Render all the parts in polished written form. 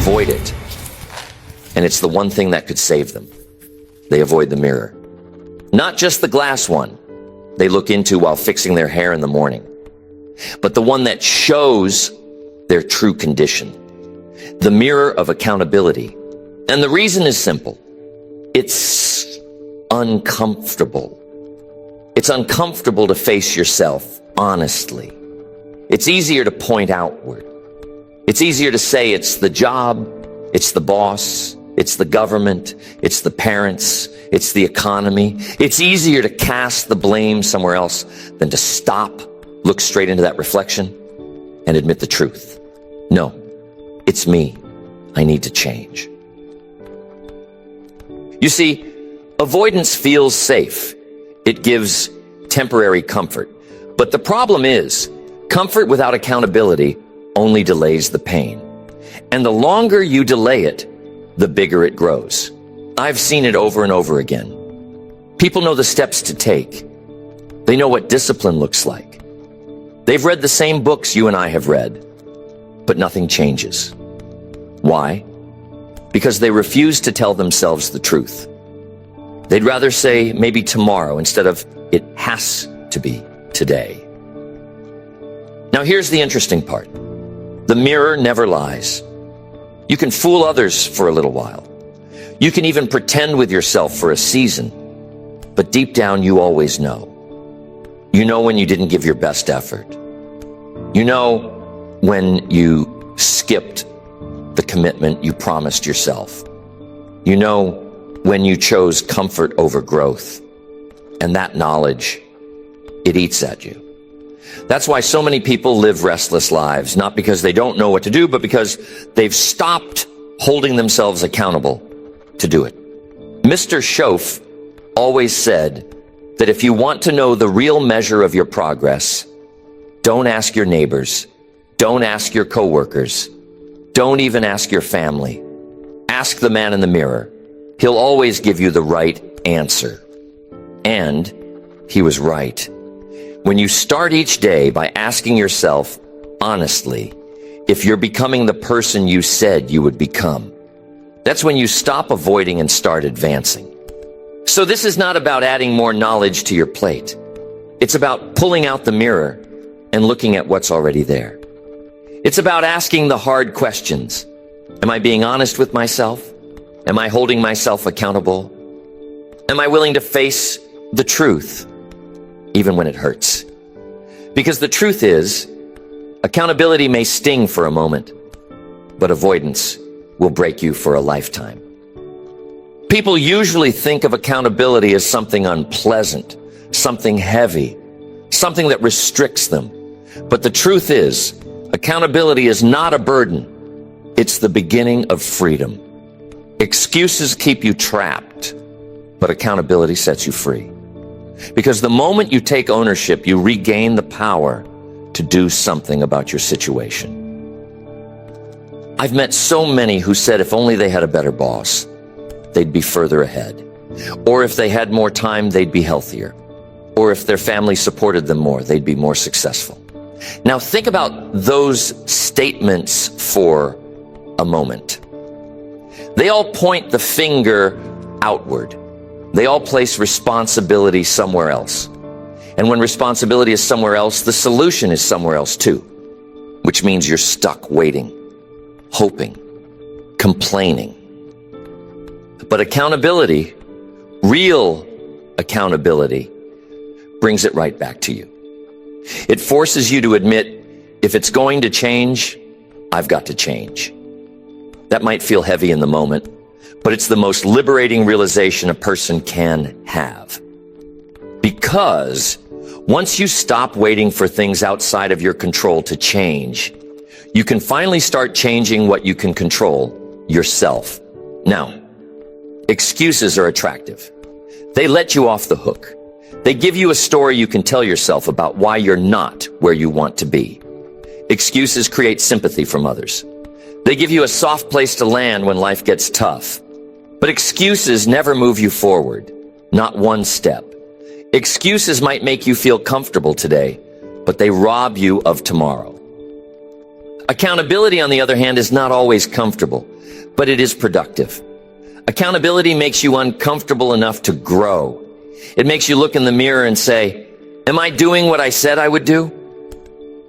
avoid it. And it's the one thing that could save them. They avoid the mirror. Not just the glass one they look into while fixing their hair in the morning, but the one that shows their true condition. The mirror of accountability. And the reason is simple. It's uncomfortable. It's uncomfortable to face yourself honestly. It's easier to point outward. It's easier to say it's the job, it's the boss, it's the government, it's the parents, it's the economy. It's easier to cast the blame somewhere else than to stop, look straight into that reflection, and admit the truth. No, it's me. I need to change. You see, avoidance feels safe. It gives temporary comfort. But the problem is, comfort without accountability only delays the pain. And the longer you delay it, the bigger it grows. I've seen it over and over again. People know the steps to take. They know what discipline looks like. They've read the same books you and I have read, but nothing changes. Why? Because they refuse to tell themselves the truth. They'd rather say maybe tomorrow instead of it has to be today. Now here's the interesting part. The mirror never lies. You can fool others for a little while. You can even pretend with yourself for a season. But deep down, you always know. You know when you didn't give your best effort. You know when you skipped the commitment you promised yourself. You know when you chose comfort over growth. And that knowledge, it eats at you. That's why so many people live restless lives, not because they don't know what to do, but because they've stopped holding themselves accountable to do it. Mr. Schoaf always said that if you want to know the real measure of your progress, don't ask your neighbors, don't ask your coworkers, don't even ask your family. Ask the man in the mirror. He'll always give you the right answer. And he was right. When you start each day by asking yourself, honestly, if you're becoming the person you said you would become, that's when you stop avoiding and start advancing. So this is not about adding more knowledge to your plate. It's about pulling out the mirror and looking at what's already there. It's about asking the hard questions. Am I being honest with myself? Am I holding myself accountable? Am I willing to face the truth, even when it hurts? Because the truth is, accountability may sting for a moment, but avoidance will break you for a lifetime. People usually think of accountability as something unpleasant, something heavy, something that restricts them. But the truth is, accountability is not a burden. It's the beginning of freedom. Excuses keep you trapped, but accountability sets you free. Because the moment you take ownership, you regain the power to do something about your situation. I've met so many who said if only they had a better boss, they'd be further ahead. Or if they had more time, they'd be healthier. Or if their family supported them more, they'd be more successful. Now think about those statements for a moment. They all point the finger outward. They all place responsibility somewhere else. And when responsibility is somewhere else, the solution is somewhere else too. Which means you're stuck waiting, hoping, complaining. But accountability, real accountability, brings it right back to you. It forces you to admit, if it's going to change, I've got to change. That might feel heavy in the moment, but it's the most liberating realization a person can have. Because once you stop waiting for things outside of your control to change, you can finally start changing what you can control, yourself. Now, excuses are attractive. They let you off the hook. They give you a story you can tell yourself about why you're not where you want to be. Excuses create sympathy from others. They give you a soft place to land when life gets tough. But excuses never move you forward, not one step. Excuses might make you feel comfortable today, but they rob you of tomorrow. Accountability, on the other hand, is not always comfortable, but it is productive. Accountability makes you uncomfortable enough to grow. It makes you look in the mirror and say, am I doing what I said I would do?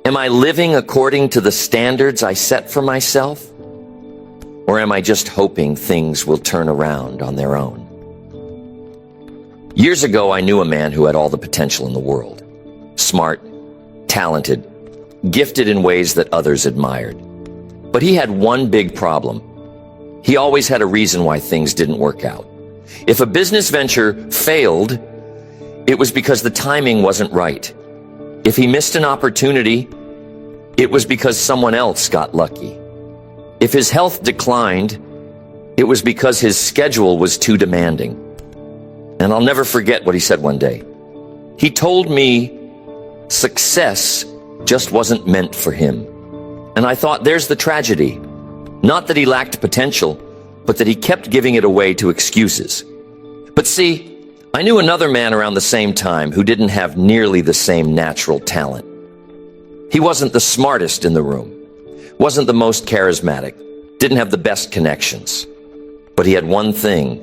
Am I living according to the standards I set for myself? Or am I just hoping things will turn around on their own? Years ago, I knew a man who had all the potential in the world. Smart, talented, gifted in ways that others admired. But he had one big problem. He always had a reason why things didn't work out. If a business venture failed, it was because the timing wasn't right. If he missed an opportunity, it was because someone else got lucky. If his health declined, it was because his schedule was too demanding. And I'll never forget what he said one day. He told me success just wasn't meant for him. And I thought, there's the tragedy. Not that he lacked potential, but that he kept giving it away to excuses. But see, I knew another man around the same time who didn't have nearly the same natural talent. He wasn't the smartest in the room, wasn't the most charismatic, didn't have the best connections. But he had one thing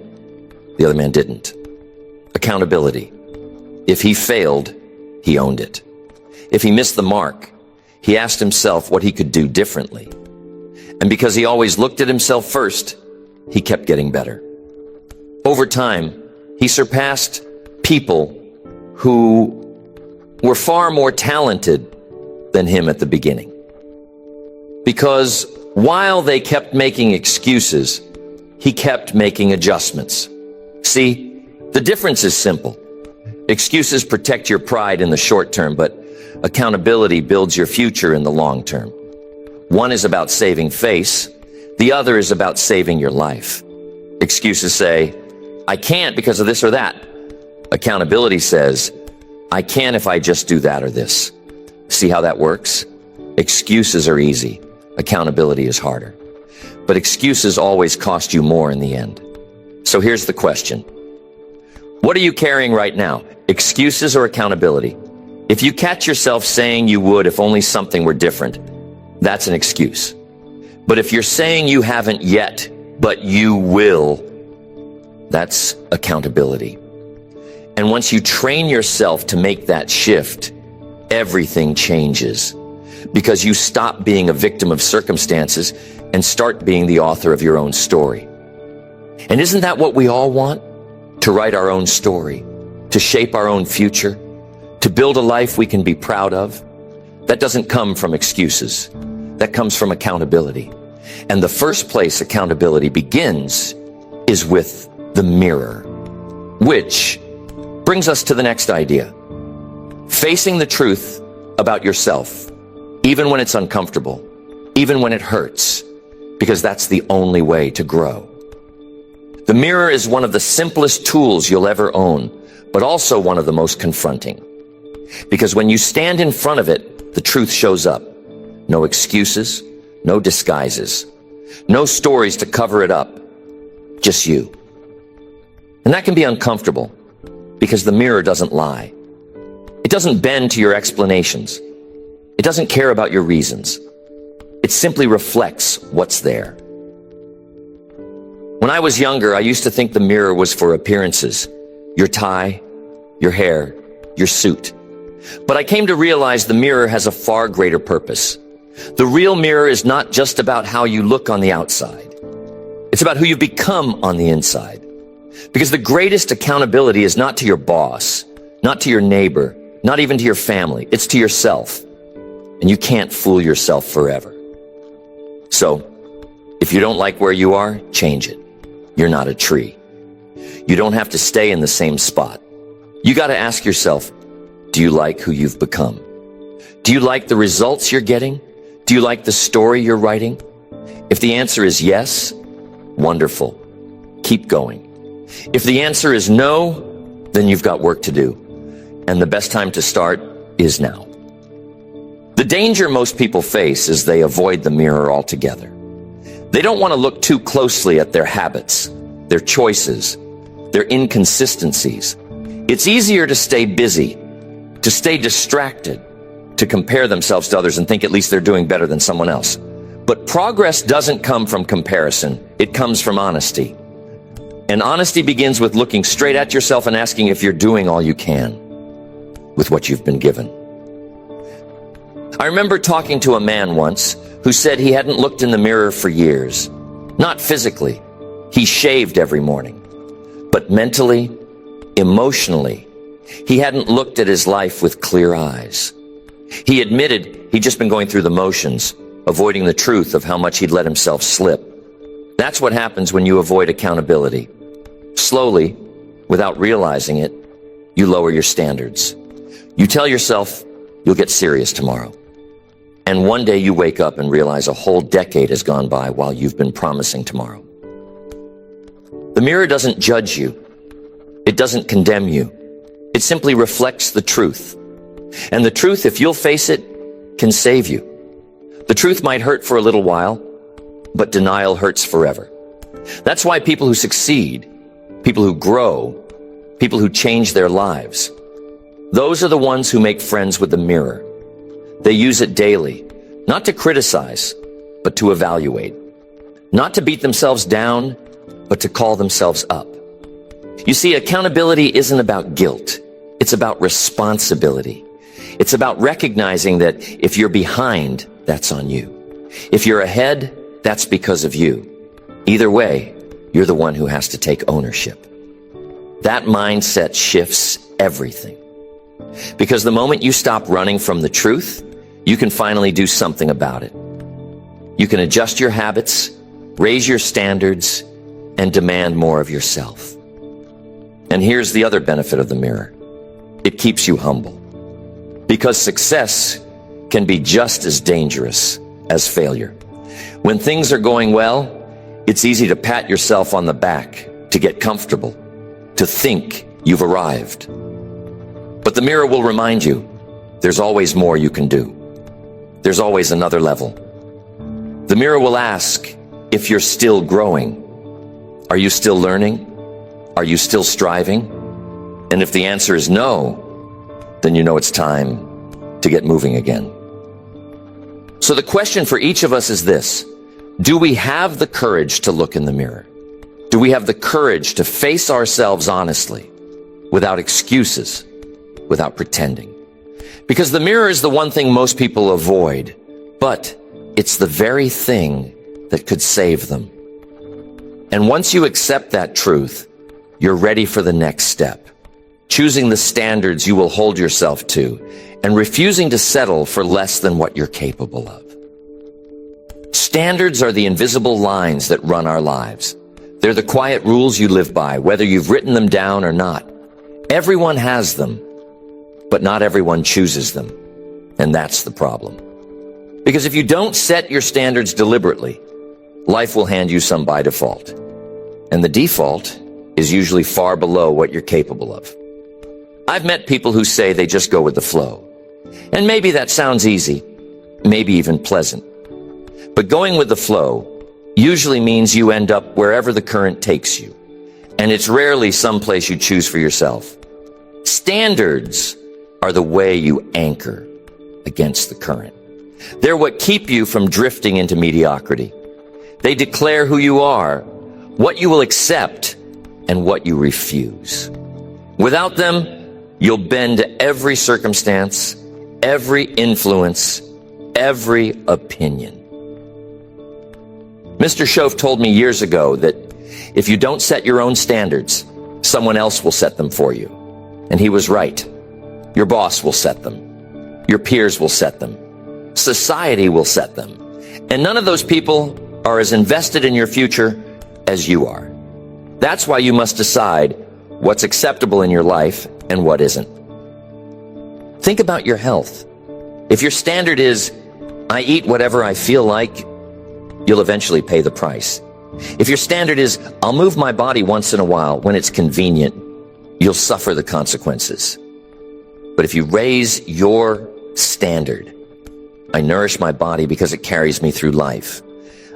the other man didn't: accountability. If he failed, he owned it. If he missed the mark, he asked himself what he could do differently. And because he always looked at himself first, he kept getting better. Over time, he surpassed people who were far more talented than him at the beginning. Because while they kept making excuses, he kept making adjustments. See, the difference is simple. Excuses protect your pride in the short term, but accountability builds your future in the long term. One is about saving face. The other is about saving your life. Excuses say, I can't because of this or that. Accountability says, I can if I just do that or this. See how that works? Excuses are easy. Accountability is harder. But excuses always cost you more in the end. So here's the question. What are you carrying right now? Excuses or accountability? If you catch yourself saying you would if only something were different, that's an excuse. But if you're saying you haven't yet, but you will, that's accountability. And once you train yourself to make that shift, everything changes. Because you stop being a victim of circumstances and start being the author of your own story. And isn't that what we all want? To write our own story, to shape our own future, to build a life we can be proud of. That doesn't come from excuses. That comes from accountability. And the first place accountability begins is with the mirror. Which brings us to the next idea. Facing the truth about yourself, even when it's uncomfortable, even when it hurts, because that's the only way to grow. The mirror is one of the simplest tools you'll ever own, but also one of the most confronting. Because when you stand in front of it, the truth shows up. No excuses, no disguises, no stories to cover it up, just you. And that can be uncomfortable, because the mirror doesn't lie. It doesn't bend to your explanations. It doesn't care about your reasons. It simply reflects what's there. When I was younger, I used to think the mirror was for appearances. Your tie, your hair, your suit. But I came to realize the mirror has a far greater purpose. The real mirror is not just about how you look on the outside. It's about who you've become on the inside. Because the greatest accountability is not to your boss, not to your neighbor, not even to your family. It's to yourself. And you can't fool yourself forever. So, if you don't like where you are, change it. You're not a tree. You don't have to stay in the same spot. You got to ask yourself, do you like who you've become? Do you like the results you're getting? Do you like the story you're writing? If the answer is yes, wonderful. Keep going. If the answer is no, then you've got work to do. And the best time to start is now. The danger most people face is they avoid the mirror altogether. They don't want to look too closely at their habits, their choices, their inconsistencies. It's easier to stay busy, to stay distracted, to compare themselves to others and think at least they're doing better than someone else. But progress doesn't come from comparison. It comes from honesty. And honesty begins with looking straight at yourself and asking if you're doing all you can with what you've been given. I remember talking to a man once who said he hadn't looked in the mirror for years. Not physically. He shaved every morning. But mentally, emotionally, he hadn't looked at his life with clear eyes. He admitted he'd just been going through the motions, avoiding the truth of how much he'd let himself slip. That's what happens when you avoid accountability. Slowly, without realizing it, you lower your standards. You tell yourself you'll get serious tomorrow. And one day you wake up and realize a whole decade has gone by while you've been promising tomorrow. The mirror doesn't judge you. It doesn't condemn you. It simply reflects the truth. And the truth, if you'll face it, can save you. The truth might hurt for a little while, but denial hurts forever. That's why people who succeed, people who grow, people who change their lives, those are the ones who make friends with the mirror. They use it daily, not to criticize, but to evaluate. Not to beat themselves down, but to call themselves up. You see, accountability isn't about guilt. It's about responsibility. It's about recognizing that if you're behind, that's on you. If you're ahead, that's because of you. Either way, you're the one who has to take ownership. That mindset shifts everything. Because the moment you stop running from the truth, you can finally do something about it. You can adjust your habits, raise your standards, and demand more of yourself. And here's the other benefit of the mirror. It keeps you humble. Because success can be just as dangerous as failure. When things are going well, it's easy to pat yourself on the back, to get comfortable, to think you've arrived. But the mirror will remind you, there's always more you can do. There's always another level. The mirror will ask if you're still growing. Are you still learning? Are you still striving? And if the answer is no, then you know it's time to get moving again. So the question for each of us is this: do we have the courage to look in the mirror? Do we have the courage to face ourselves honestly, without excuses, without pretending? Because the mirror is the one thing most people avoid, but it's the very thing that could save them. And once you accept that truth, you're ready for the next step, choosing the standards you will hold yourself to and refusing to settle for less than what you're capable of. Standards are the invisible lines that run our lives. They're the quiet rules you live by, whether you've written them down or not. Everyone has them, but not everyone chooses them. And that's the problem. Because if you don't set your standards deliberately, life will hand you some by default. And the default is usually far below what you're capable of. I've met people who say they just go with the flow. And maybe that sounds easy, maybe even pleasant. But going with the flow usually means you end up wherever the current takes you. And it's rarely someplace you choose for yourself. Standards are the way you anchor against the current. They're what keep you from drifting into mediocrity. They declare who you are, what you will accept, and what you refuse. Without them, you'll bend to every circumstance, every influence, every opinion. Mr. Shove told me years ago that if you don't set your own standards, someone else will set them for you. And he was right. Your boss will set them. Your peers will set them. Society will set them. And none of those people are as invested in your future as you are. That's why you must decide what's acceptable in your life and what isn't. Think about your health. If your standard is, I eat whatever I feel like, you'll eventually pay the price. If your standard is, I'll move my body once in a while when it's convenient, you'll suffer the consequences. But if you raise your standard, I nourish my body because it carries me through life.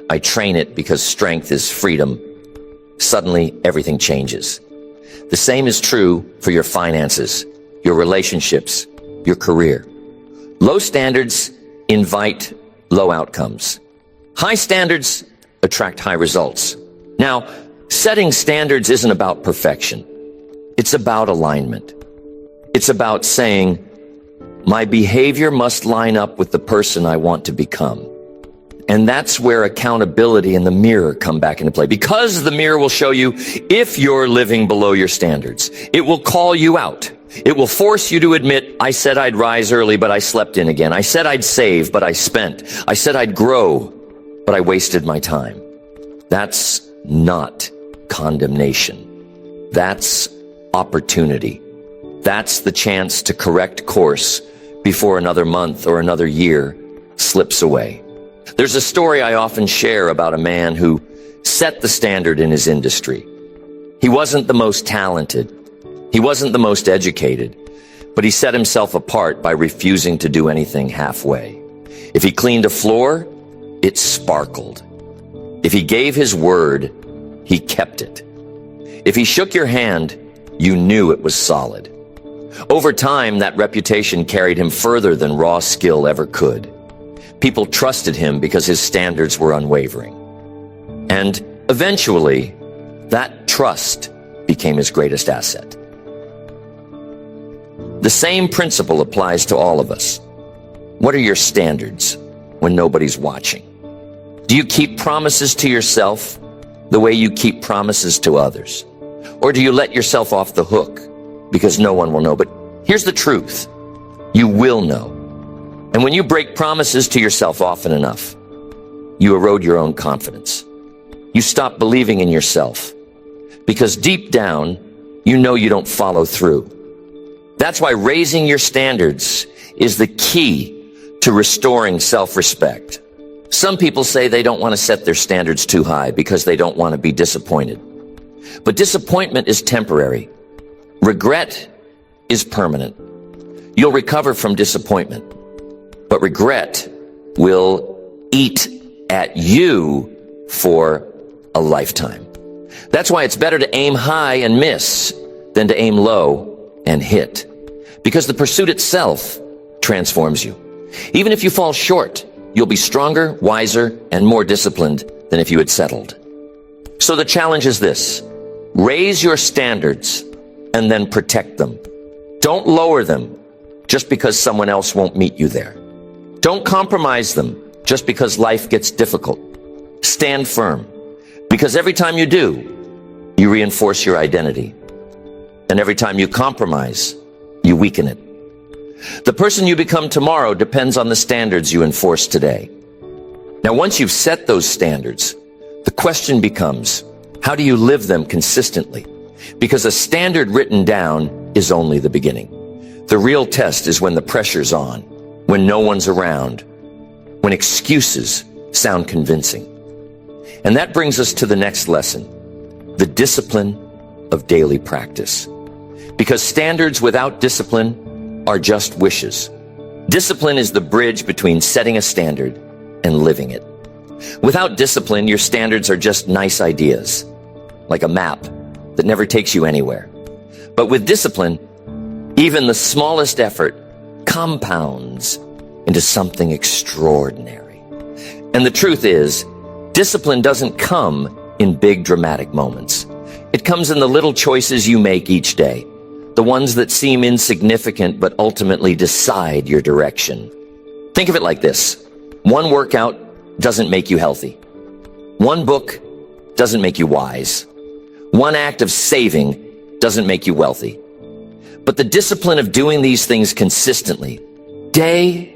I train it because strength is freedom. Suddenly, everything changes. The same is true for your finances, your relationships, your career. Low standards invite low outcomes. High standards attract high results. Now, setting standards isn't about perfection. It's about alignment. It's about saying, my behavior must line up with the person I want to become. And that's where accountability and the mirror come back into play. Because the mirror will show you if you're living below your standards. It will call you out. It will force you to admit, I said I'd rise early, but I slept in again. I said I'd save, but I spent. I said I'd grow, but I wasted my time. That's not condemnation. That's opportunity. That's the chance to correct course before another month or another year slips away. There's a story I often share about a man who set the standard in his industry. He wasn't the most talented. He wasn't the most educated, but he set himself apart by refusing to do anything halfway. If he cleaned a floor, it sparkled. If he gave his word, he kept it. If he shook your hand, you knew it was solid. Over time, that reputation carried him further than raw skill ever could. People trusted him because his standards were unwavering. And eventually, that trust became his greatest asset. The same principle applies to all of us. What are your standards when nobody's watching? Do you keep promises to yourself the way you keep promises to others? Or do you let yourself off the hook because no one will know? But here's the truth. You will know. And when you break promises to yourself often enough, you erode your own confidence. You stop believing in yourself because deep down, you know you don't follow through. That's why raising your standards is the key to restoring self-respect. Some people say they don't want to set their standards too high because they don't want to be disappointed. But disappointment is temporary. Regret is permanent. You'll recover from disappointment, but regret will eat at you for a lifetime. That's why it's better to aim high and miss than to aim low and hit, because the pursuit itself transforms you. Even if you fall short, you'll be stronger, wiser, and more disciplined than if you had settled. So the challenge is this: raise your standards and then protect them. Don't lower them just because someone else won't meet you there. Don't compromise them just because life gets difficult. Stand firm, because every time you do, you reinforce your identity. And every time you compromise, you weaken it. The person you become tomorrow depends on the standards you enforce today. Now, once you've set those standards, the question becomes, how do you live them consistently? Because a standard written down is only the beginning. The real test is when the pressure's on, when no one's around, when excuses sound convincing. And that brings us to the next lesson, the discipline of daily practice. Because standards without discipline are just wishes. Discipline is the bridge between setting a standard and living it. Without discipline, your standards are just nice ideas, like a map that never takes you anywhere. But with discipline, even the smallest effort compounds into something extraordinary. And the truth is, discipline doesn't come in big dramatic moments. It comes in the little choices you make each day, the ones that seem insignificant but ultimately decide your direction. Think of it like this: one workout doesn't make you healthy. One book doesn't make you wise. One act of saving doesn't make you wealthy. But the discipline of doing these things consistently, day